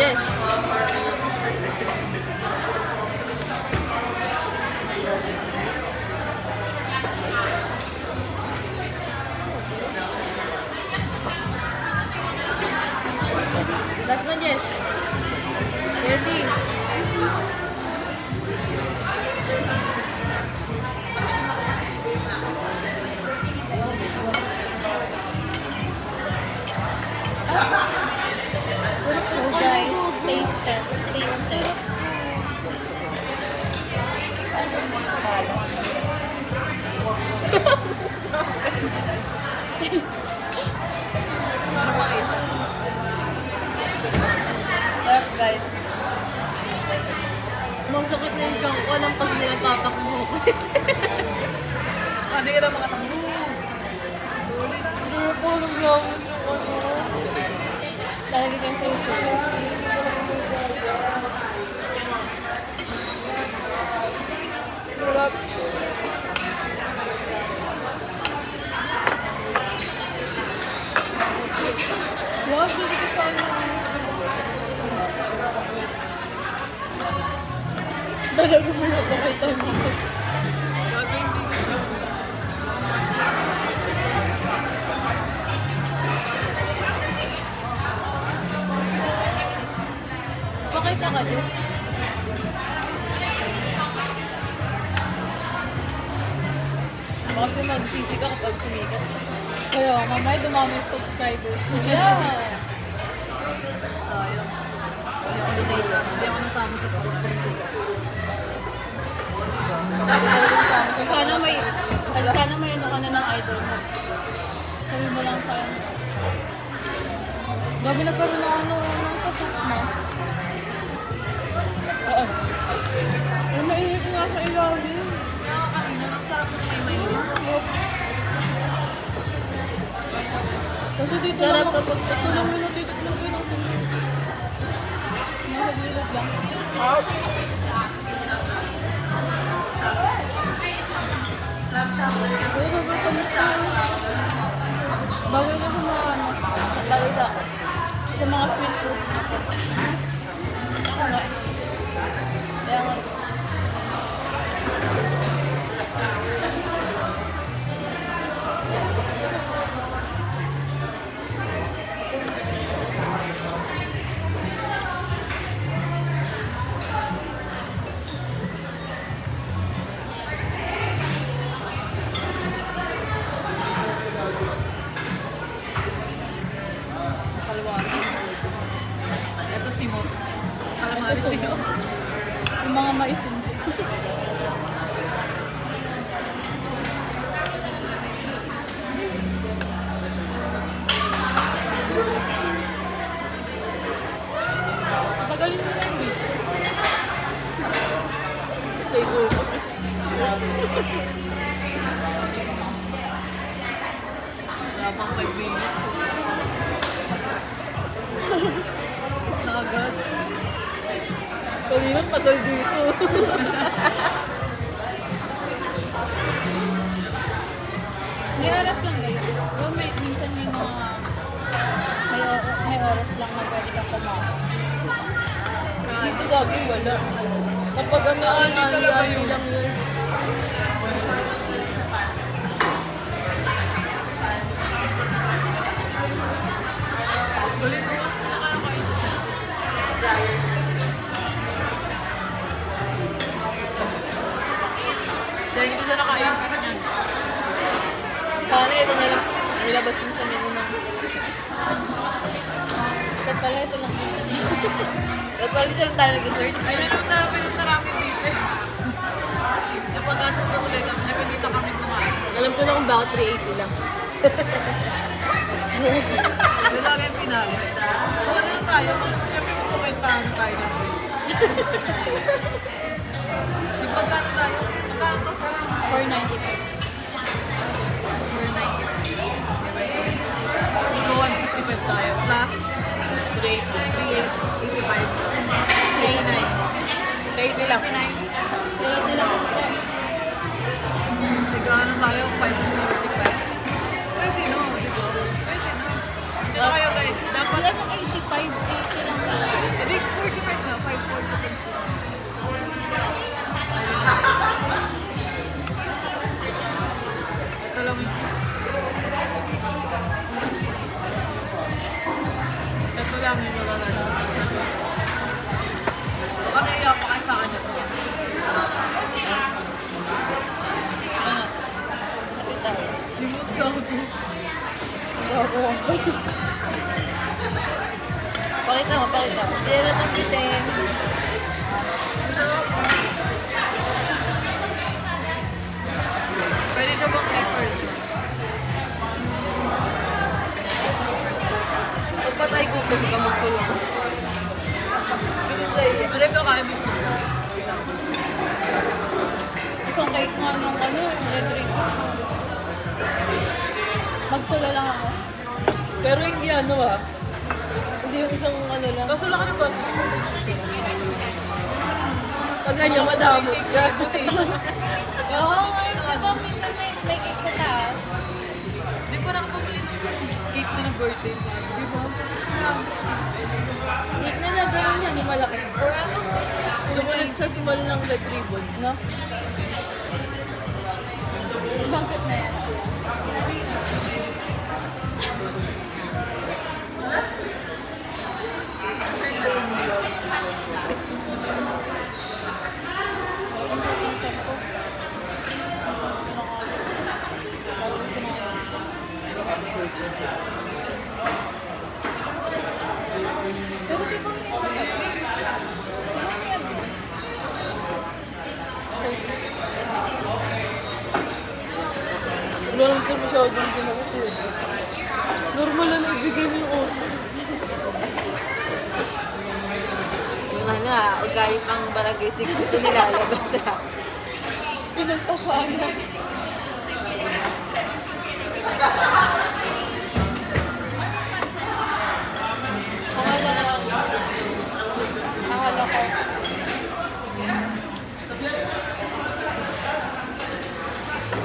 Jess. Last na, Jess. Jessie. So guys, taste test. Taste test. Sarap guys. Sumasakit na yung kang ko. Alam kasi nila tatakbo. Hindi ka na mga takbo. Hindi po ng gawin yung ano. Lalagay kayo sa YouTube. Sarap. Wow, hindi ka sa ano. Talaga mo na pakita mo. Pakita ka, Diyos. Kasi magsisi ka kapag sumikat. Kaya, mamaya dumami yung subscribers ko. Yeah! Sayang. Hindi ako donate. Hindi ako nasama sa pag-pag. So, sana may ano ka na ng idol mo. Sabi mo lang sa ano. Gabi nagkaroon na ano ng sasak mo. Oo. Ay, mainit nga sa ilalim. Kaya ka kanina, ang sarap ng may mainit. Kasi dito Sarap lang kapag ito lang minutito lang kayo ng sunod. Nasa gilid lang. Pero sobrang tamis na. Bawal na sa mga ano, sa talida. Sa mga sweet food. Ako nga. Kaya nga. Ito si Mo. Kalamaris niyo. Yung mga maisin. Patagalin mo na yun eh. Ito yung gulpo. Wala pang 5 minutes. Is na agad. Kanina tagal dito. May oras lang kayo. Pero minsan may mga may oras lang na pwede kang kumain. Dito gagawin wala. Kapag ano ani lang yun. Ulit mo nga sila ka lang kayo. Dahil ko sa nakaisip niyan. Sana ito na lang ilabas din sa menu ng... Ito pala, ito lang. At pala dito lang tayo nag-search. Ay, pinunta namin dito eh. Napag-asas pa tuloy kami. Napindito kami kumain. Alam ko na kung bakit 380 lang. Yung lagi yung pinali. So ano lang tayo? Siyempre magpapentahan na tayo ng bill. Yung pagkano tayo? Magkano to? 495. 490. Diba yun? Ito 165 tayo. Plus 385. 389. 380 lang. 380 lang. Tiga ano tayo? 545. Pwede no? Diba? Pwede no? Diyan na kayo guys. Dapat Wala ng 85, 80 lang tayo. Hindi Halatang bitin. Pwede siya bang 3 person? Pag patay gutom ka magsulong. Pwede sa'yo. Pero ikaw kaya mo sa Isang cake nga nung red ribbon. Magsula lang ako. Pero hindi hindi yung isang lang. Kaso lang ka ng baptis mo. Pag ganyan, madamot ka. Oo, diba minsan may cake sa taas? Hindi ko na bumili ng cake na ng birthday. Diba? Cake na gano'n yan, yung malaki. Or sumunod sa small ng red ribbon, no? Bakit na yan? Pero di ba Wala naman sa masyadong din ako siya. Normal na ibigay mo yung order. Yung ugali pang barangay 62 nilalabas pinagpasaan na? Akala ko.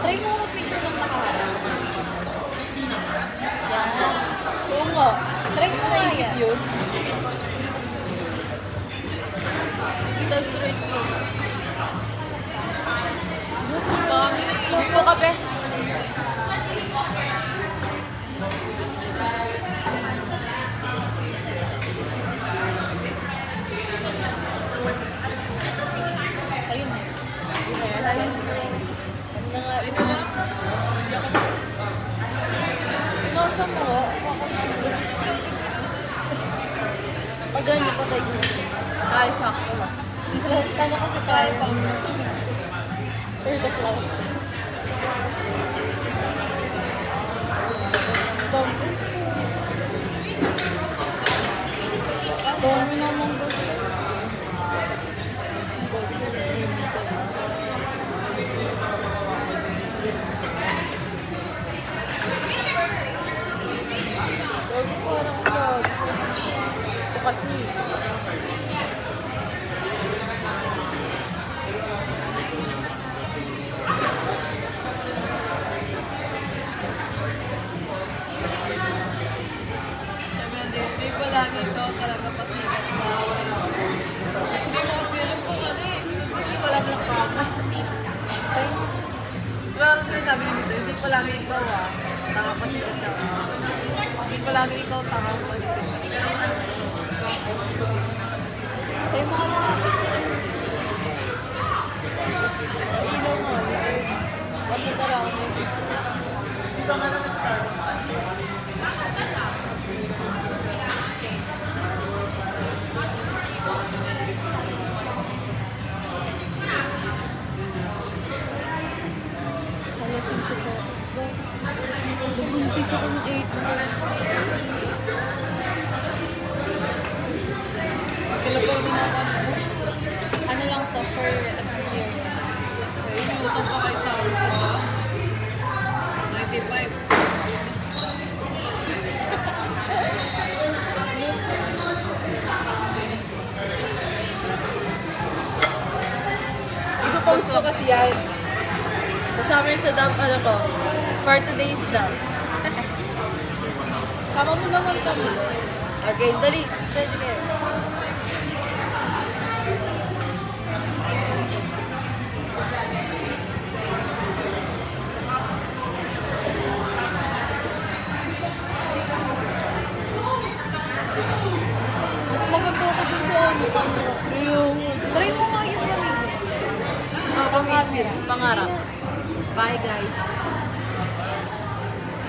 Try mo mag-picture ng nakaharap. Oo nga. Try mo na yan. Yun. Kita stress ko. Dito ka, bes. Ayun na. Yun na yan. Ayun na nga. Ito na. Nasa mo. Pag ganyan, patay ko. Ay, sakto lang. Tanya kasi tayo sa third class. Dami naman ba? Kasi hindi pa lagi ito talaga pasikat na hindi mo kasi alam kung sinusunod wala mo ng promise. So parang sinasabi nito, hindi pa lagi ikaw tanga pasikat ka. Hindi pa lagi ikaw tanga pasikat ka. Ay, mga Ilaw mo. Bakit na lang? malasing sa chocolate. Buntis ako ng 8 months. Ano lang to for experience? Inuutang pa kayo sa akin sa 95. Ipo-post ko kasi yan. Kasama rin sa dump, for today's dump. Sama mo naman kami. Okay, dali. Steady kayo. Mas maganda ako dun sa camera. Try mo nga yung gamitin. Pangarap. Bye guys.